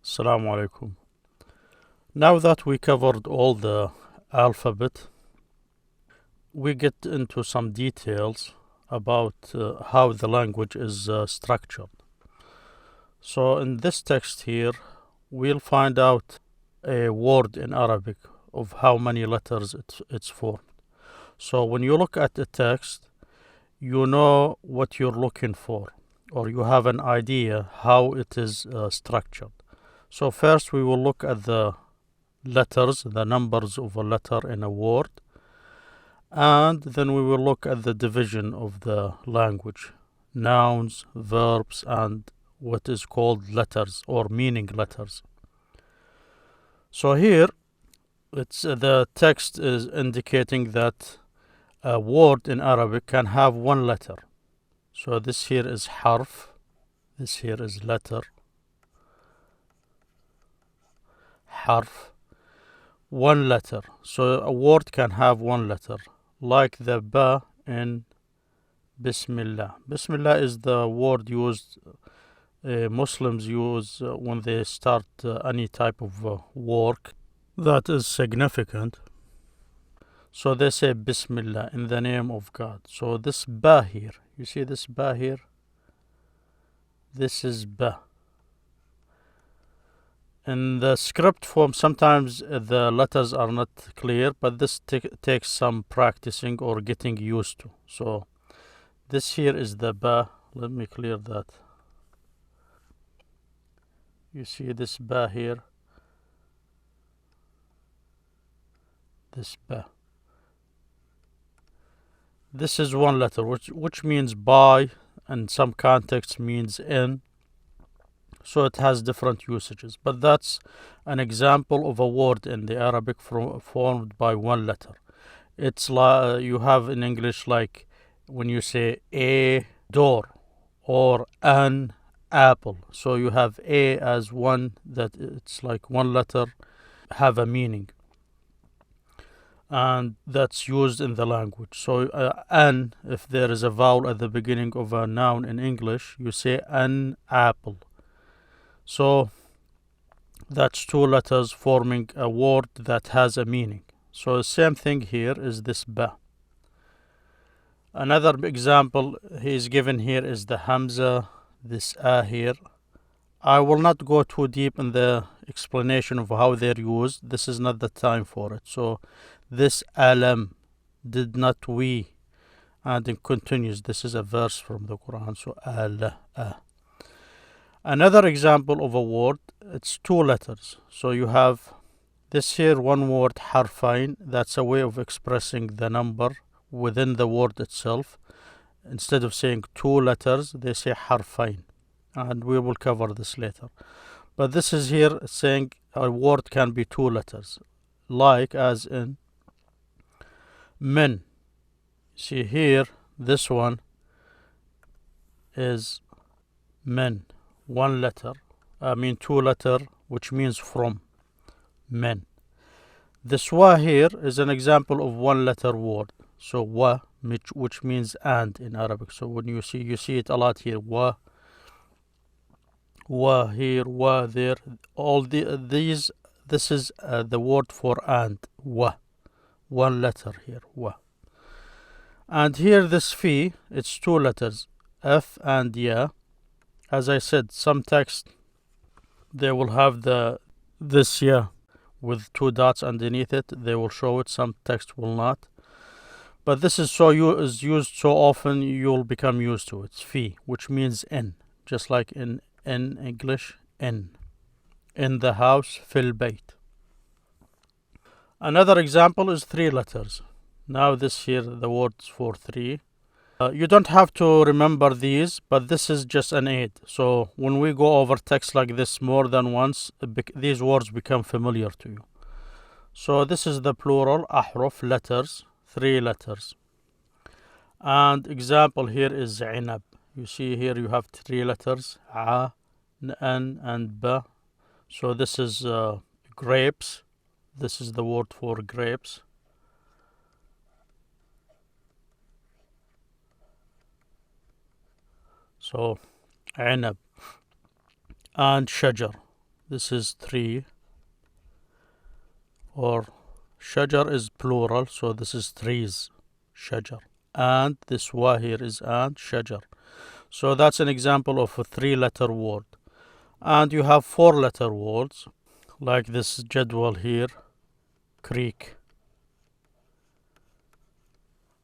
Assalamu alaikum. Now that we covered all the alphabet, we get into some details about how the language is structured. So in this text here, we'll find out a word in Arabic of how many letters it's formed. So when you look at the text, you know what you're looking for, or you have an idea how it is structured. So first we will look at the letters, the numbers of a letter in a word, and then we will look at the division of the language, nouns, verbs, and what is called letters or meaning letters. So here the text is indicating that a word in Arabic can have one letter. So this here is harf, this here is letter, harf, one letter. So a word can have one letter, like the ba in Bismillah. Bismillah is the word used, Muslims use when they start any type of work that is significant. So they say Bismillah, in the name of God. So this ba here, you see this ba here? This is ba. In the script form, sometimes the letters are not clear, but this takes some practicing or getting used to. So this here is the ba. Let me clear that. You see this ba here? This ba. This is one letter, which means by, and some contexts means in. So it has different usages, but that's an example of a word in the Arabic formed by one letter. It's like you have in English, like when you say a door or an apple. So you have a as one, that it's like one letter, have a meaning, and that's used in the language. So an, if there is a vowel at the beginning of a noun in English, you say an apple. So that's two letters forming a word that has a meaning. So the same thing here is this ba. Another example he is given here is the hamza, this a here. I will not go too deep in the explanation of how they're used. This is not the time for it. So this alam, did not we, and it continues. This is a verse from the Quran. So ala. Another example of a word, it's two letters. So you have this here one word, harfain. That's a way of expressing the number within the word itself. Instead of saying two letters, they say harfain, and we will cover this later. But this is here saying a word can be two letters, like as in min. See here, this one is min, one letter, two letter, which means from, men. This wa here is an example of one letter word. So wa, which means and in Arabic. So when you see it a lot here. Wa here, wa there. All these, this is the word for and, wa. One letter here, wa. And here this fi, it's two letters, f and ya. As I said, some text they will have this ya with two dots underneath it. They will show it. Some text will not. But this is is used so often you'll become used to it. It's fi, which means in, just like in English, in the house, fil bayt. Another example is three letters. Now this here, the words for three. You don't have to remember these, but this is just an aid. So when we go over text like this more than once, these words become familiar to you. So this is the plural, ahruf, letters, three letters. And example here is inab. You see here you have three letters, a, n, and ba. So this is grapes. This is the word for grapes. So inab. And shajar. this is 3, or shajar is plural, so this is trees, shajar. And this wa here is and, shajar. So that's an example of a 3-letter word. And you have 4-letter words, like this jadwal here, creek.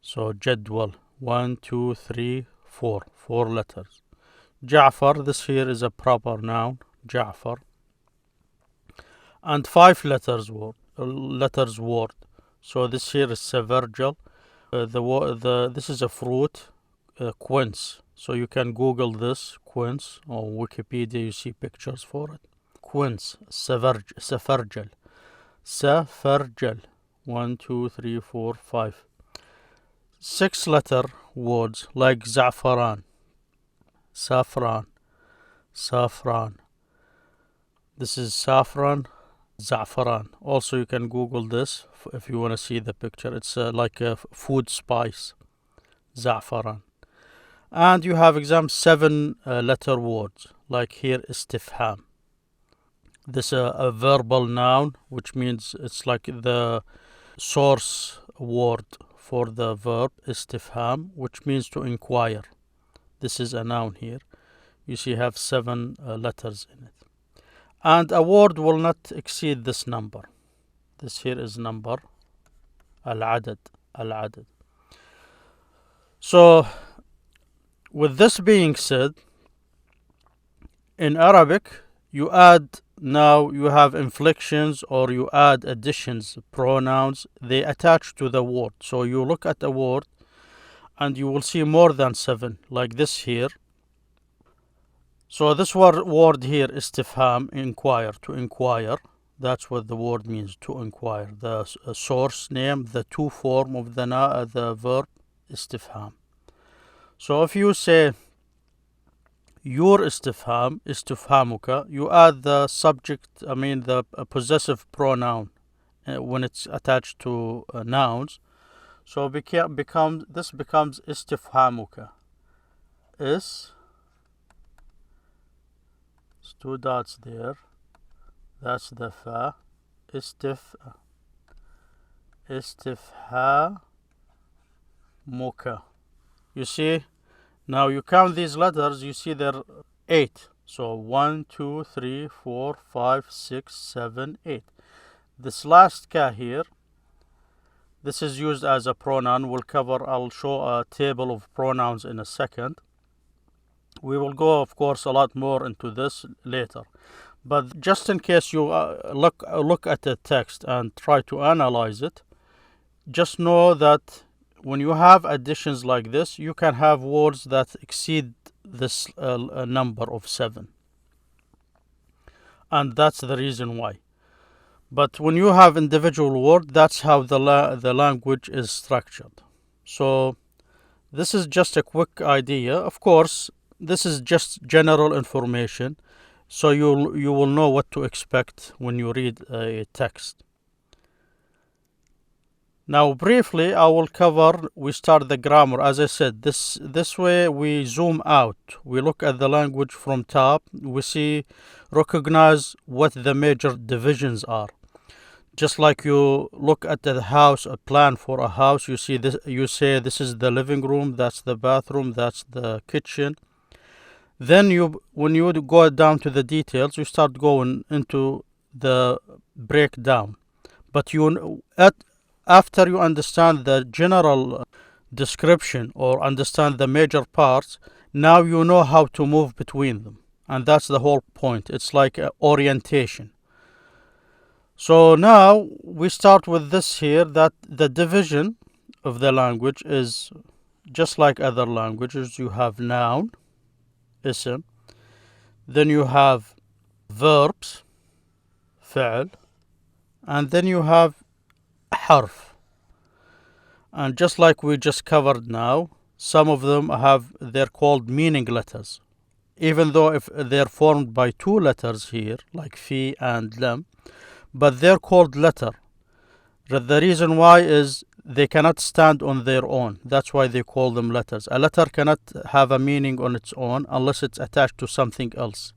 So jadwal, 1, 2, 3, 4, 4 letters. Ja'far, this here is a proper noun, Ja'far. And 5 letters word. So this here is severgal. This is a fruit, quince. So you can Google this, quince, or Wikipedia, you see pictures for it. Quince, severgal. Severgal. 1, 2, 3, 4, 5. 6-letter words like za'faran, saffron, saffron. This is saffron, za'faran. Also you can Google this if you want to see the picture. It's like a food spice, za'faran. And you have 7-letter words like here istifham. This is a verbal noun, which means it's like the source word for the verb istifham, which means to inquire. This is a noun here. You see, have 7 letters in it. And a word will not exceed this number. This here is number, al-'adad, al-'adad. So, with this being said, in Arabic, you have inflections, or you add additions, pronouns, they attach to the word. So you look at a word and you will see more than 7, like this here. So this word here, istifham, inquire, to inquire. That's what the word means, to inquire. The source name, the to form of the verb, istifham. So if you say your istifham, istifhamuka, you add the subject, the possessive pronoun when it's attached to nouns. So this becomes istifhamuka. It's 2 dots there. That's the fa. Istifhamuka. You see? Now you count these letters, you see there are 8. So 1, 2, 3, 4, 5, 6, 7, 8. This last ka here, this is used as a pronoun. I'll show a table of pronouns in a second. We will go, of course, a lot more into this later. But just in case you look at the text and try to analyze it, just know that when you have additions like this, you can have words that exceed this number of 7. And that's the reason why. But when you have individual words, that's how the language is structured. So this is just a quick idea. Of course, this is just general information, so you will know what to expect when you read a text. Now briefly I will we start the grammar. As I said, this way we zoom out. We look at the language from top. We recognize what the major divisions are. Just like you look at the house, a plan for a house, you say this is the living room, that's the bathroom, that's the kitchen. Then when you go down to the details, you start going into the breakdown. But after you understand the general description or understand the major parts, now you know how to move between them. And that's the whole point. It's like orientation. So now we start with this here, that the division of the language is just like other languages. You have noun, ism, then you have verbs, فعل, and then you have حرف. And just like we just covered now, some of them they're called meaning letters. Even though if they're formed by 2 letters here, like fi and lam, but they're called letter. The reason why is they cannot stand on their own. That's why they call them letters. A letter cannot have a meaning on its own unless it's attached to something else.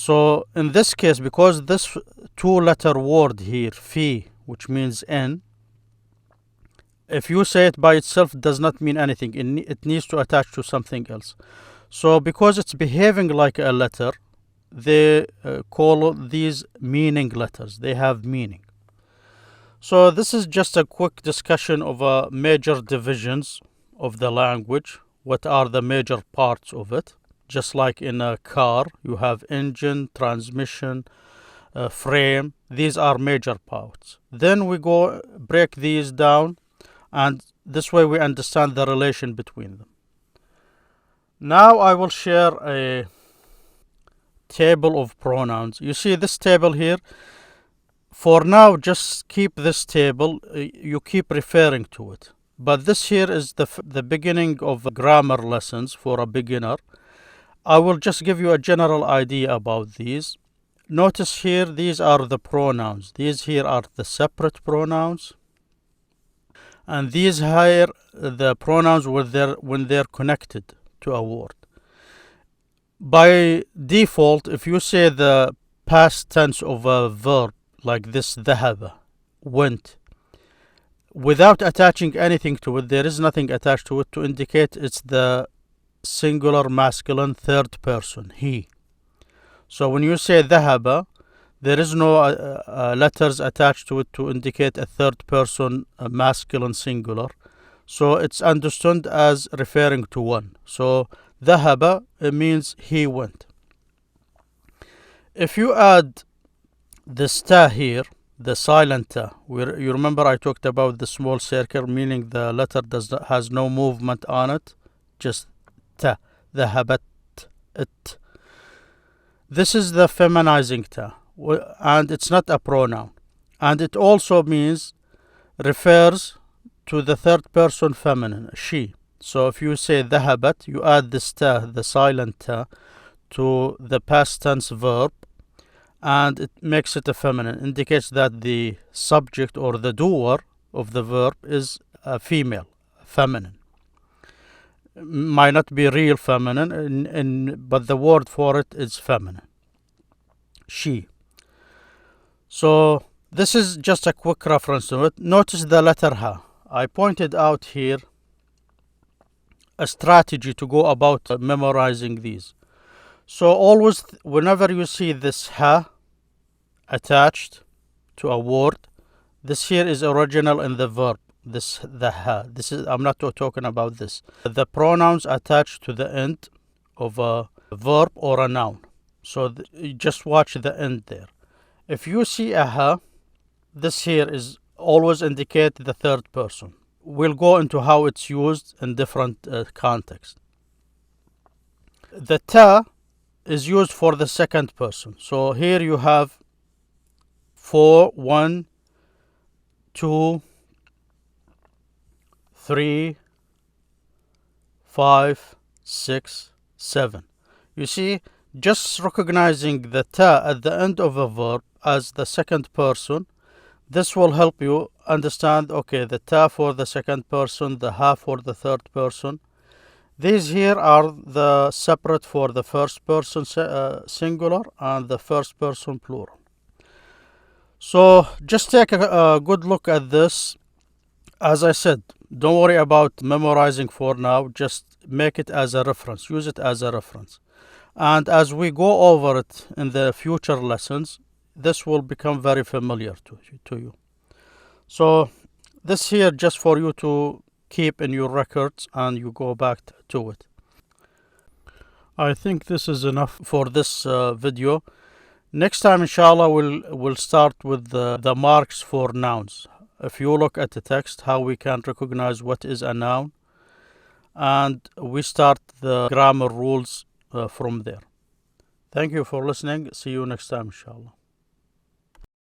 So in this case, because this two-letter word here, fi, which means in, if you say it by itself, it does not mean anything. It needs to attach to something else. So because it's behaving like a letter, they call these meaning letters. They have meaning. So this is just a quick discussion of major divisions of the language. What are the major parts of it? Just like in a car, you have engine, transmission, frame. These are major parts. Then we go break these down, and this way we understand the relation between them. Now I will share a table of pronouns. You see this table here? For now, just keep this table. You keep referring to it. But this here is the beginning of grammar lessons for a beginner. I will just give you a general idea about these. Notice here, these are the pronouns. These here are the separate pronouns. And these here, the pronouns when they're connected to a word. By default, if you say the past tense of a verb, like this, ذهب, went, without attaching anything to it, there is nothing attached to it to indicate it's the singular masculine third person, he. So when you say ذهب, there is no letters attached to it to indicate a third person, a masculine singular. So it's understood as referring to one. So ذهب, it means he went. If you add this ta here, the silent ta, you remember I talked about the small circle, meaning the letter has no movement on it, just ta, ذهبت, it. This is the feminizing ta, and it's not a pronoun. And it also refers to the third person feminine, she. So if you say ذهبت, you add this ta, the silent ta, to the past tense verb, and it makes it a feminine, indicates that the subject or the doer of the verb is a female, feminine. Might not be real feminine, but the word for it is feminine, she. So this is just a quick reference to it. Notice the letter ha. I pointed out here a strategy to go about memorizing these. So always, whenever you see this ha attached to a word, this here is original in the verb. The ha. This is, I'm not talking about this. The pronouns attached to the end of a verb or a noun. So you just watch the end there. If you see a ha, this here is always indicate the third person. We'll go into how it's used in different contexts. The ta is used for the second person. So here you have 4, 1, 2, 3, 5, 6, 7. You see, just recognizing the ta at the end of a verb as the second person, this will help you understand, okay, the ta for the second person, the ha for the third person. These here are the separate for the first person singular and the first person plural. So just take a good look at this. As I said, don't worry about memorizing for now. Just make it as a reference. Use it as a reference. And as we go over it in the future lessons, this will become very familiar to you. So this here just for you to keep in your records and you go back to it. I think this is enough for this video. Next time, inshallah, we'll start with the marks for nouns. If you look at the text, how we can recognize what is a noun, and we start the grammar rules from there. Thank you for listening. See you next time, inshallah.